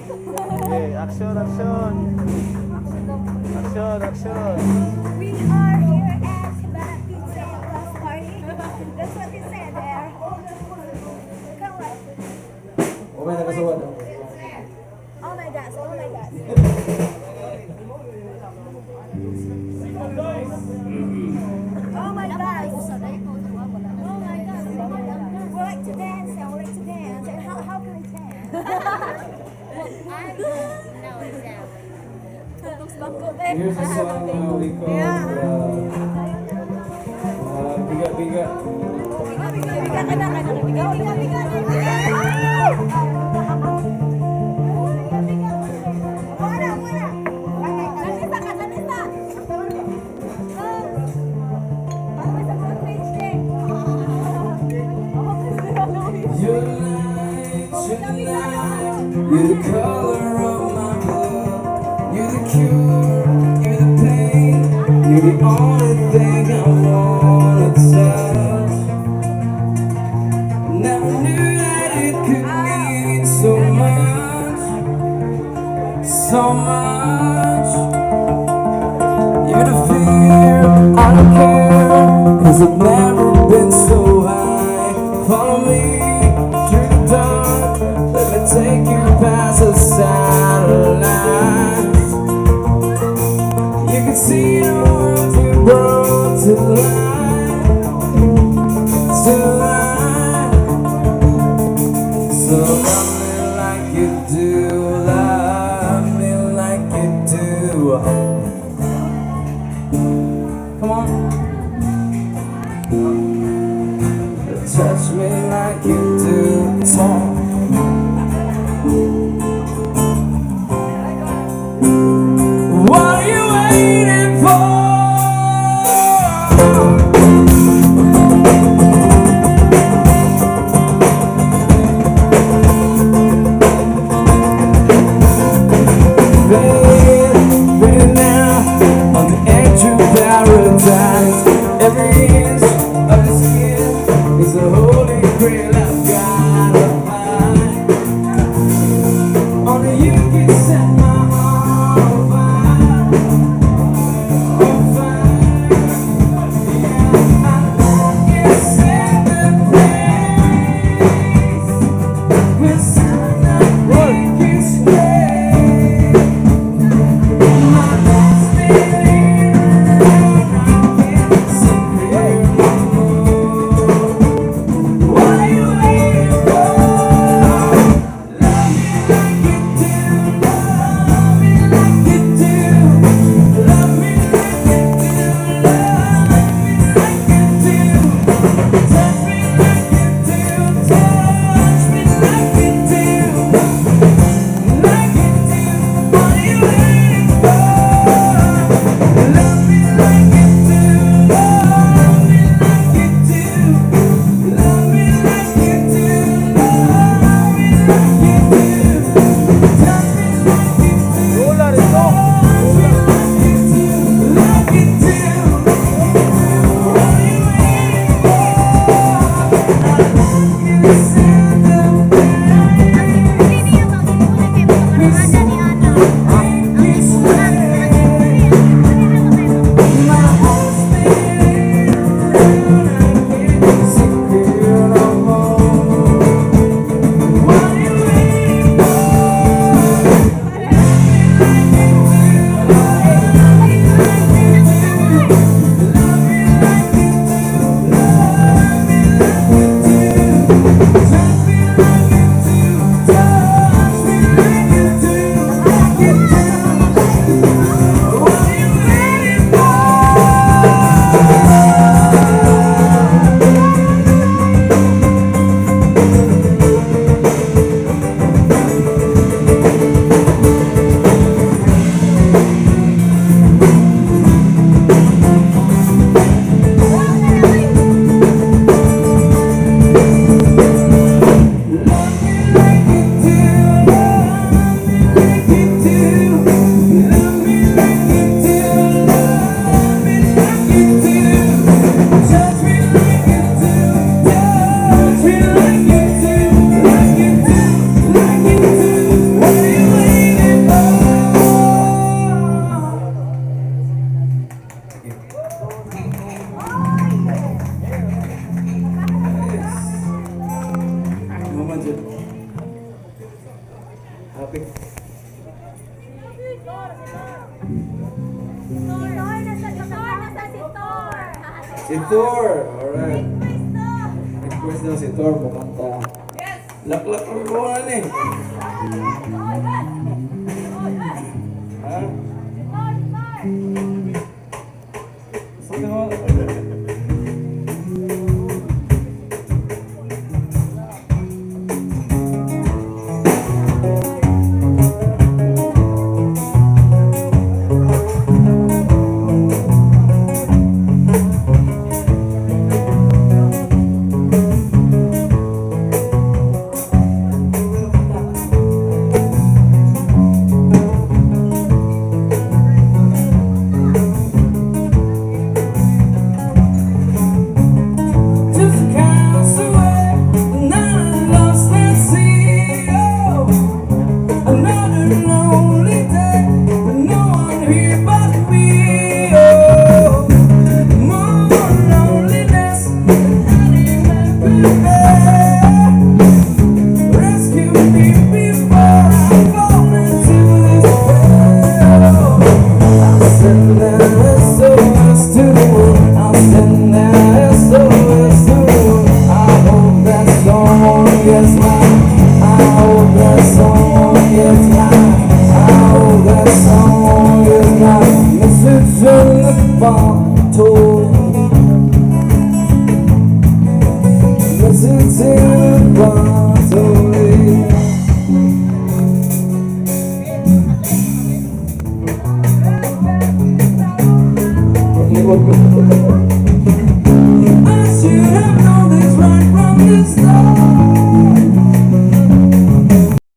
Okay, action, action. Action, action. We are here at Barangay Class Party. That's what he said there. Come on. Oh, may nakasuwad. Oh my gosh, oh my gosh. Oh my gosh. Oh my gosh. We like to dance, and we like to dance. And how can we dance? Here's a song we call Biga-Biga. You're the color of my blood. You're the cure, you're the pain. You're the only thing I wanna touch. Never knew that it could mean so much, so much. You're the fear, I don't care, 'cause I've never been so high. Follow me through the dark, let me take you past the satellites. You can see the world you brought to life, to life. So love me like you do, love me like you do. Come on. Touch me like you do. Come on. What are you waiting for? Baby, now on the edge of paradise, every inch of your skin is a holy grail I've gotta find. Only you can set my heart on fire, on fire. Yeah, I can set the place where nothing can stay. My best belief, I can't secret anymore. What are you waiting for? Love me like you do, love Happy. Si Thor! Alright. Request daw si Thor kumanta. Laklak ang buwan eh. Ha? Sige mo. I should have known this right from the start.